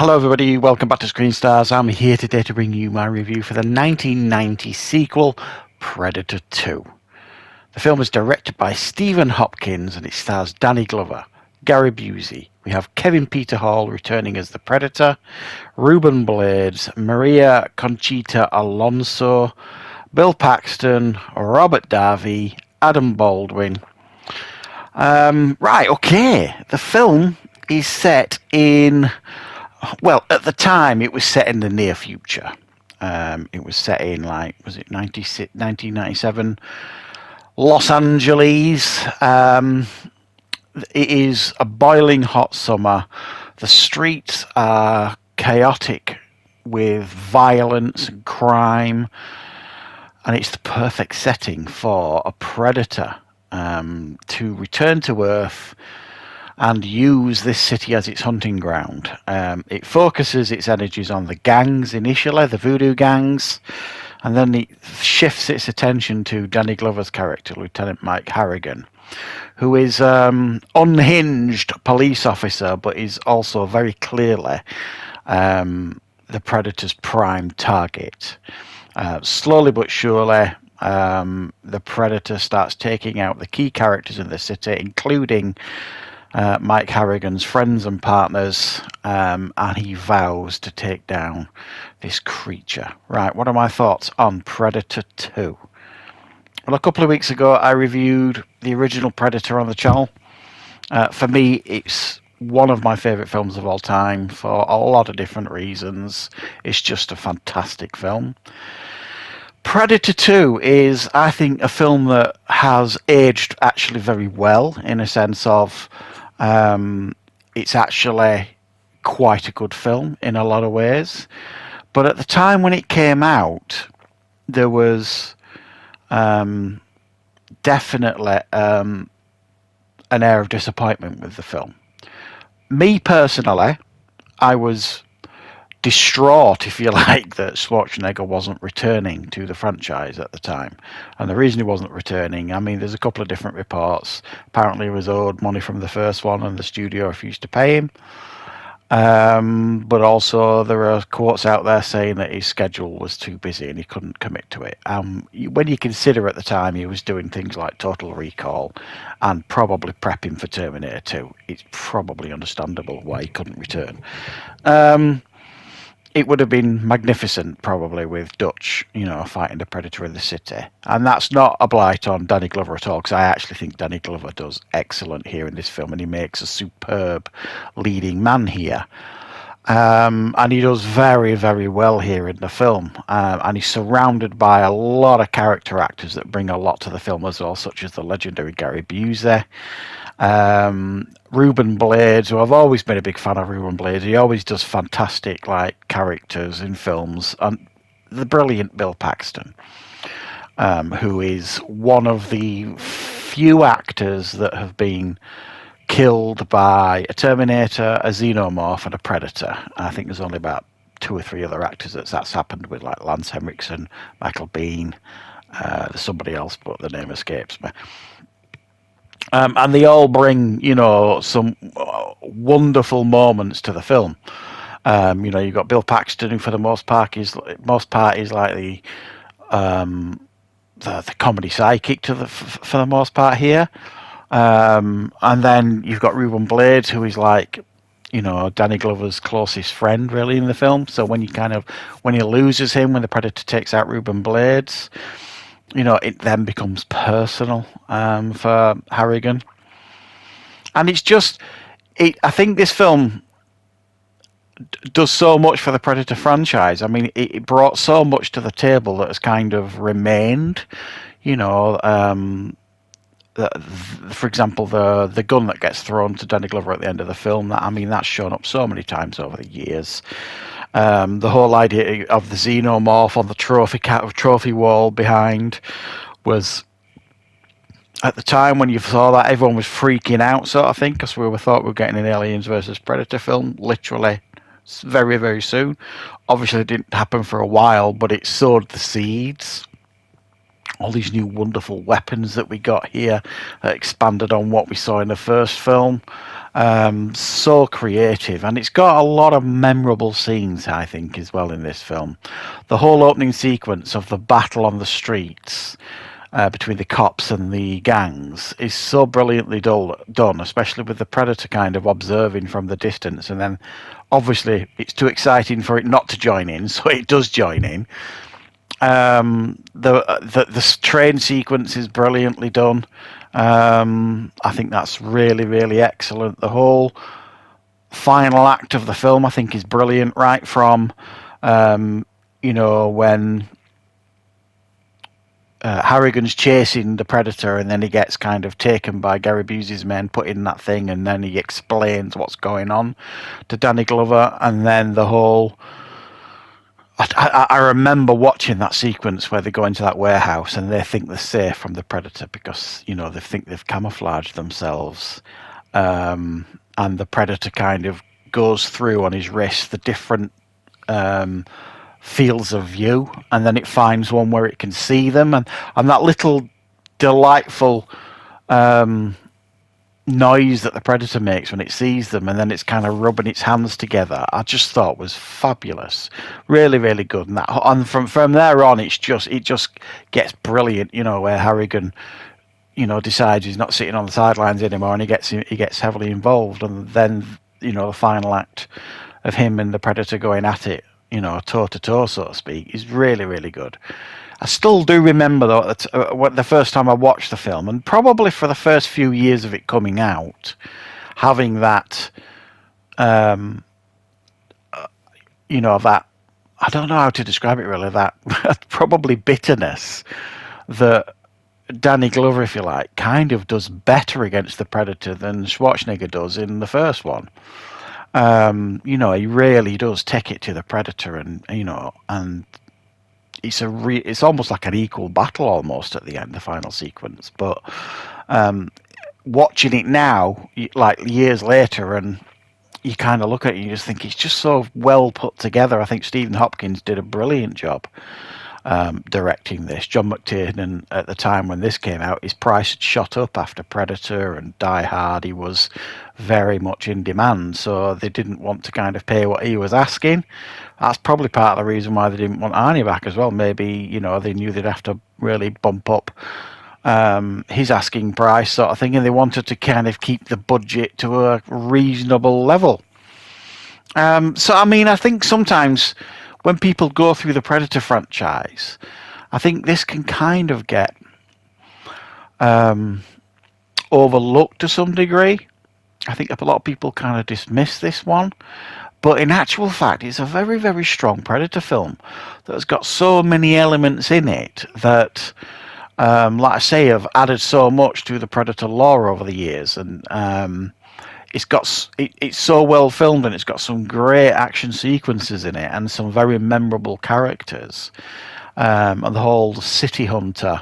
Hello everybody, welcome back to Screenstars. I'm here today to bring you my review for the 1990 sequel, Predator 2. The film is directed by Stephen Hopkins and it stars Danny Glover, Gary Busey. We have Kevin Peter Hall returning as the Predator, Ruben Blades, Maria Conchita Alonso, Bill Paxton, Robert Davi, Adam Baldwin. The film is set in... Well, at the time, it was set in the near future. It was set in, 1997? Los Angeles. It is a boiling hot summer. The streets are chaotic with violence and crime. And it's the perfect setting for a predator to return to Earth and use this city as its hunting ground. It focuses its energies on the gangs initially, the voodoo gangs, and then it shifts its attention to Danny Glover's character, Lieutenant Mike Harrigan, who is unhinged police officer, but is also very clearly the Predator's prime target. Slowly but surely, the Predator starts taking out the key characters in the city, including Mike Harrigan's friends and partners, and he vows to take down this creature. Right, what are my thoughts on Predator 2? Well, a couple of weeks ago I reviewed the original Predator on the channel. For me, it's one of my favourite films of all time for a lot of different reasons. It's just a fantastic film. Predator 2 is, I think, a film that has aged actually very well, in a sense of it's actually quite a good film in a lot of ways. But at the time when it came out, there was definitely an air of disappointment with the film. Me personally, I was distraught, if you like, that Schwarzenegger wasn't returning to the franchise at the time. And the reason he wasn't returning, I mean, there's a couple of different reports. Apparently he was owed money from the first one and the studio refused to pay him. But also there are quotes out there saying that his schedule was too busy and he couldn't commit to it. When you consider at the time he was doing things like Total Recall and probably prepping for Terminator 2, it's probably understandable why he couldn't return. It would have been magnificent, probably, with Dutch, fighting the Predator in the city. And that's not a blight on Danny Glover at all, because I actually think Danny Glover does excellent here in this film, and he makes a superb leading man here. And he does very, very well here in the film. And he's surrounded by a lot of character actors that bring a lot to the film as well, such as the legendary Gary Busey. Ruben Blades, who I've always been a big fan of Ruben Blades. He always does fantastic characters in films. And the brilliant Bill Paxton, who is one of the few actors that have been killed by a Terminator, a Xenomorph, and a Predator. I think there's only about 2 or 3 other actors that's happened with, like Lance Henriksen, Michael Biehn, somebody else, but the name escapes me. And they all bring, some wonderful moments to the film. You've got Bill Paxton, who for the most part is like the comedy sidekick for the most part here. And then you've got Ruben Blades, who is like, Danny Glover's closest friend, really, in the film. So when he loses him, when the Predator takes out Ruben Blades, it then becomes personal for Harrigan. And it's just, I think this film does so much for the Predator franchise. I mean, it brought so much to the table that has kind of remained. For example, the gun that gets thrown to Danny Glover at the end of the film, that's shown up so many times over the years. The whole idea of the Xenomorph on the trophy wall behind was, at the time when you saw that, everyone was freaking out, sort of thing, because we thought we were getting an Aliens versus Predator film, literally very, very soon. Obviously, it didn't happen for a while, but it sowed the seeds all these new wonderful weapons that we got here, expanded on what we saw in the first film. So creative, and it's got a lot of memorable scenes, I think, as well in this film. The whole opening sequence of the battle on the streets between the cops and the gangs is so brilliantly done, especially with the Predator kind of observing from the distance, and then obviously it's too exciting for it not to join in, so it does join in. The train sequence is brilliantly done. I think that's really, really excellent. The whole final act of the film, I think, is brilliant. Right from, when Harrigan's chasing the Predator, and then he gets kind of taken by Gary Busey's men, put in that thing, and then he explains what's going on to Danny Glover, and then the whole. I remember watching that sequence where they go into that warehouse and they think they're safe from the Predator because, they think they've camouflaged themselves. And the Predator kind of goes through on his wrist the different fields of view, and then it finds one where it can see them. And that little delightful noise that the Predator makes when it sees them, and then it's kind of rubbing its hands together, I just thought was fabulous. Really, really good. And from there on, it just gets brilliant. Where Harrigan, decides he's not sitting on the sidelines anymore, and he gets heavily involved, and then the final act of him and the Predator going at it, toe to toe, so to speak, is really, really good. I still do remember, though, that the first time I watched the film, and probably for the first few years of it coming out, having that, that, I don't know how to describe it really, that probably bitterness that Danny Glover, if you like, kind of does better against the Predator than Schwarzenegger does in the first one. He really does take it to the Predator, and it's almost like an equal battle almost at the end, the final sequence. But watching it now, like years later, and you kind of look at it and you just think it's just so well put together. I think Stephen Hopkins did a brilliant job directing this. John McTiernan, at the time when this came out, his price had shot up after Predator and Die Hard. He was very much in demand, so they didn't want to kind of pay what he was asking. That's probably part of the reason why they didn't want Arnie back as well. Maybe, they knew they'd have to really bump up his asking price, sort of thing, and they wanted to kind of keep the budget to a reasonable level. So, I think sometimes when people go through the Predator franchise, I think this can kind of get overlooked to some degree. I think a lot of people kind of dismiss this one. But in actual fact, it's a very, very strong Predator film that has got so many elements in it that, like I say, have added so much to the Predator lore over the years. And it's so well filmed, and it's got some great action sequences in it and some very memorable characters. And the whole city hunter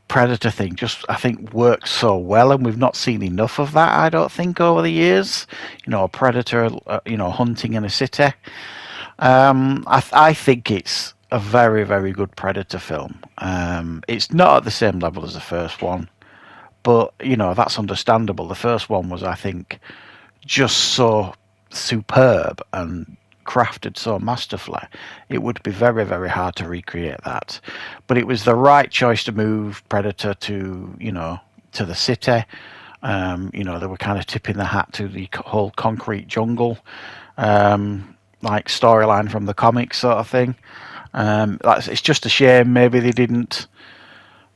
Predator thing just, I think, works so well, and we've not seen enough of that, I don't think, over the years. A Predator, hunting in a city. I think it's a very, very good Predator film. It's not at the same level as the first one, but, that's understandable. The first one was, I think, just so superb and crafted so masterfully, it would be very, very hard to recreate that. But it was the right choice to move Predator to the city. They were kind of tipping the hat to the whole concrete jungle, like storyline from the comics, sort of thing. It's just a shame maybe they didn't.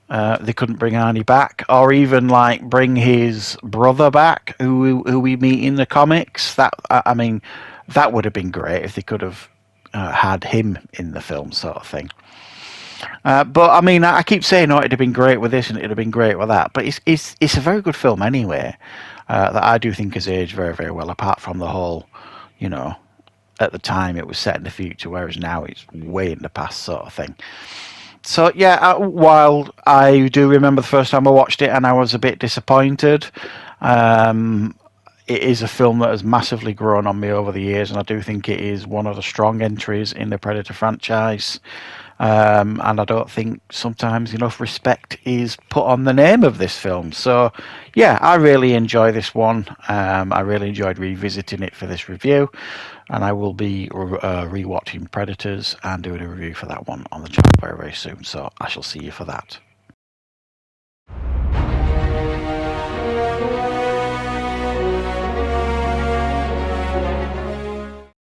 They couldn't bring Arnie back, or even like bring his brother back, who we meet in the comics. That would have been great if they could have had him in the film, sort of thing. But I keep saying, it'd have been great with this and it'd have been great with that. But it's a very good film anyway. That I do think has aged very, very well. Apart from the whole, at the time it was set in the future, whereas now it's way in the past, sort of thing. So yeah, while I do remember the first time I watched it and I was a bit disappointed, it is a film that has massively grown on me over the years, and I do think it is one of the strong entries in the Predator franchise. And I don't think sometimes enough respect is put on the name of this film. So, yeah, I really enjoy this one. I really enjoyed revisiting it for this review, and I will be rewatching Predators and doing a review for that one on the channel very, very soon. So I shall see you for that.